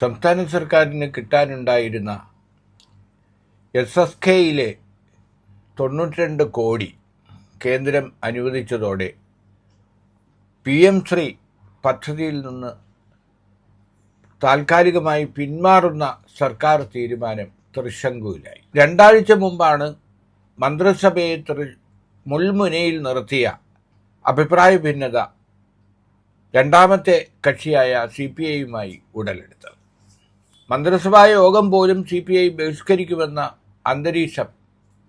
സംസ്ഥാന സർക്കാരിന് കിട്ടാനുണ്ടായിരുന്ന SSKയിലെ 92 കോടി കേന്ദ്രം അനുവദിച്ചതോടെ PM ശ്രീ പദ്ധതിയിൽ നിന്ന് താൽക്കാലികമായി പിന്മാറുന്ന സർക്കാർ തീരുമാനം തൃശങ്കുവിലായി. 2 ആഴ്ച മുമ്പാണ് മന്ത്രിസഭയെ മുൾമുനയിൽ നിർത്തിയ അഭിപ്രായ ഭിന്നത രണ്ടാമത്തെ കക്ഷിയായ CPIയുമായി ഉടലെടുത്തത്. മന്ത്രിസഭാ യോഗം പോലും CPI ബഹിഷ്കരിക്കുമെന്ന അന്തരീക്ഷം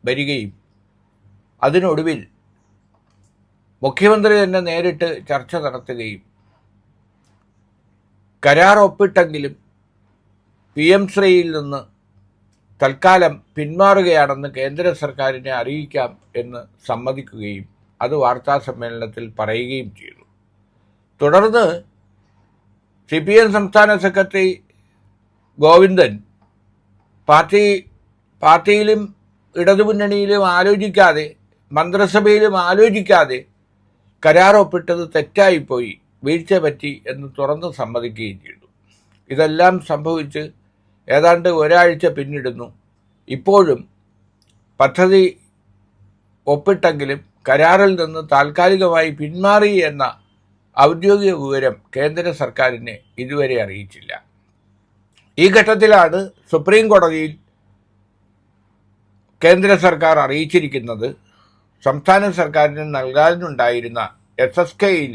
വരികയും അതിനൊടുവിൽ മുഖ്യമന്ത്രി തന്നെ നേരിട്ട് ചർച്ച നടത്തുകയും കരാർ ഒപ്പിട്ടെങ്കിലും PM ശ്രീയിൽ നിന്ന് തൽക്കാലം പിന്മാറുകയാണെന്ന് കേന്ദ്ര സർക്കാരിനെ അറിയിക്കാം എന്ന് സമ്മതിക്കുകയും അത് വാർത്താസമ്മേളനത്തിൽ പറയുകയും ചെയ്തു. തുടർന്ന് CPM സംസ്ഥാന സെക്രട്ടറി ഗോവിന്ദൻ പാർട്ടിയിലും ഇടതുമുന്നണിയിലും ആലോചിക്കാതെ മന്ത്രിസഭയിലും ആലോചിക്കാതെ കരാർ ഒപ്പിട്ടത് തെറ്റായിപ്പോയി, വീഴ്ച പറ്റി എന്ന് തുറന്ന് സമ്മതിക്കുകയും ചെയ്തു. ഇതെല്ലാം സംഭവിച്ച് ഏതാണ്ട് ഒരാഴ്ച പിന്നിടുന്നു. ഇപ്പോഴും പദ്ധതി ഒപ്പിട്ടെങ്കിലും കരാറിൽ നിന്ന് താൽക്കാലികമായി പിന്മാറി എന്ന ഔദ്യോഗിക വിവരം കേന്ദ്ര സർക്കാരിനെ ഇതുവരെ അറിയിച്ചില്ല. ഈ ഘട്ടത്തിലാണ് സുപ്രീം കോടതിയിൽ കേന്ദ്ര സർക്കാർ അറിയിച്ചിരിക്കുന്നത് സംസ്ഥാന സർക്കാരിന് നൽകാനുണ്ടായിരുന്ന SSKയിൽ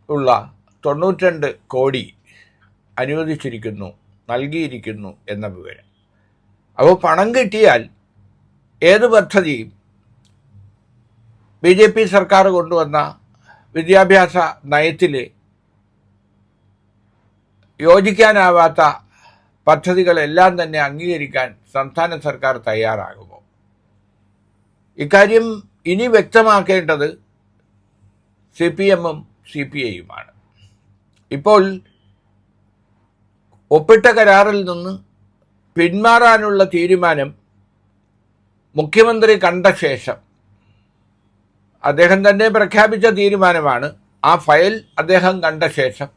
ഉള്ള 92 കോടി അനുവദിച്ചിരിക്കുന്നു, നൽകിയിരിക്കുന്നു എന്ന വിവരം. അപ്പോൾ പണം കിട്ടിയാൽ ഏത് പദ്ധതിയും BJP സർക്കാർ കൊണ്ടുവന്ന വിദ്യാഭ്യാസ നയത്തിൽ യോജിക്കാനാവാത്ത പദ്ധതികളെല്ലാം തന്നെ അംഗീകരിക്കാൻ സംസ്ഥാന സർക്കാർ തയ്യാറാകുമോ? ഇക്കാര്യം ഇനി വ്യക്തമാക്കേണ്ടത് CPMഉം CPIയുമാണ്. ഇപ്പോൾ ഒപ്പിട്ട കരാറിൽ നിന്ന് പിന്മാറാനുള്ള തീരുമാനം മുഖ്യമന്ത്രി കണ്ട ശേഷം, അദ്ദേഹം തന്നെ പ്രഖ്യാപിച്ച തീരുമാനമാണ്, ആ ഫയൽ അദ്ദേഹം കണ്ട ശേഷം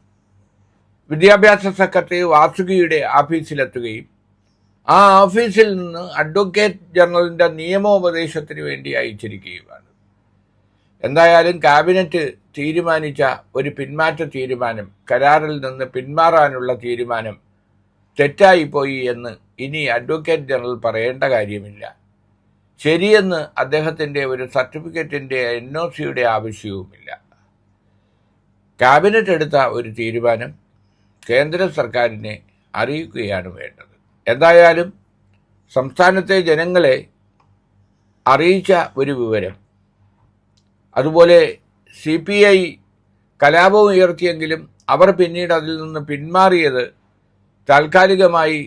വിദ്യാഭ്യാസ സെക്രട്ടറി വാസുകിയുടെ ഓഫീസിലെത്തുകയും ആ ഓഫീസിൽ നിന്ന് അഡ്വക്കേറ്റ് ജനറലിൻ്റെ നിയമോപദേശത്തിന് വേണ്ടി അയച്ചിരിക്കുകയുമാണ്. എന്തായാലും ക്യാബിനറ്റ് തീരുമാനിച്ച ഒരു പിന്മാറ്റ തീരുമാനം, കരാറിൽ നിന്ന് പിന്മാറാനുള്ള തീരുമാനം തെറ്റായിപ്പോയി എന്ന് ഇനി അഡ്വക്കേറ്റ് ജനറൽ പറയേണ്ട കാര്യമില്ല. ശരിയെന്ന് അദ്ദേഹത്തിൻ്റെ ഒരു സർട്ടിഫിക്കറ്റിൻ്റെ NOCയുടെ ആവശ്യവുമില്ല. ക്യാബിനറ്റ് എടുത്ത ഒരു തീരുമാനം കേന്ദ്ര സർക്കാരിനെ അറിയിക്കുകയാണ് വേണ്ടത്. എന്തായാലും സംസ്ഥാനത്തെ ജനങ്ങളെ അറിയിച്ച ഒരു വിവരം, അതുപോലെ CPI കലാപം ഉയർത്തിയെങ്കിലും അവർ പിന്നീട് അതിൽ നിന്ന് പിന്മാറിയത് താൽക്കാലികമായി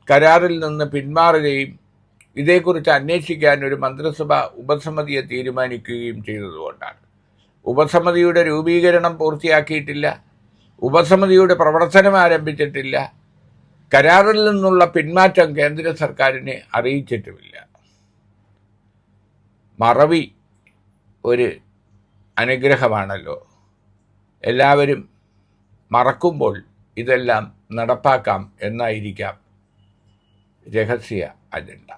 കരാറിൽ നിന്ന് പിന്മാറുകയും ഇതേക്കുറിച്ച് അന്വേഷിക്കാൻ ഒരു മന്ത്രിസഭ ഉപസമിതിയെ തീരുമാനിക്കുകയും ചെയ്തതുകൊണ്ടാണ്. ഉപസമിതിയുടെ രൂപീകരണം പൂർത്തിയാക്കിയിട്ടില്ല, ഉപസമിതിയുടെ പ്രവർത്തനം ആരംഭിച്ചിട്ടില്ല, കരാറിൽ നിന്നുള്ള പിന്മാറ്റം കേന്ദ്ര സർക്കാരിനെ അറിയിച്ചിട്ടുമില്ല. മറവി ഒരു അനുഗ്രഹമാണല്ലോ. എല്ലാവരും മറക്കുമ്പോൾ ഇതെല്ലാം നടപ്പാക്കാം എന്നായിരിക്കാം രഹസ്യ അജണ്ട.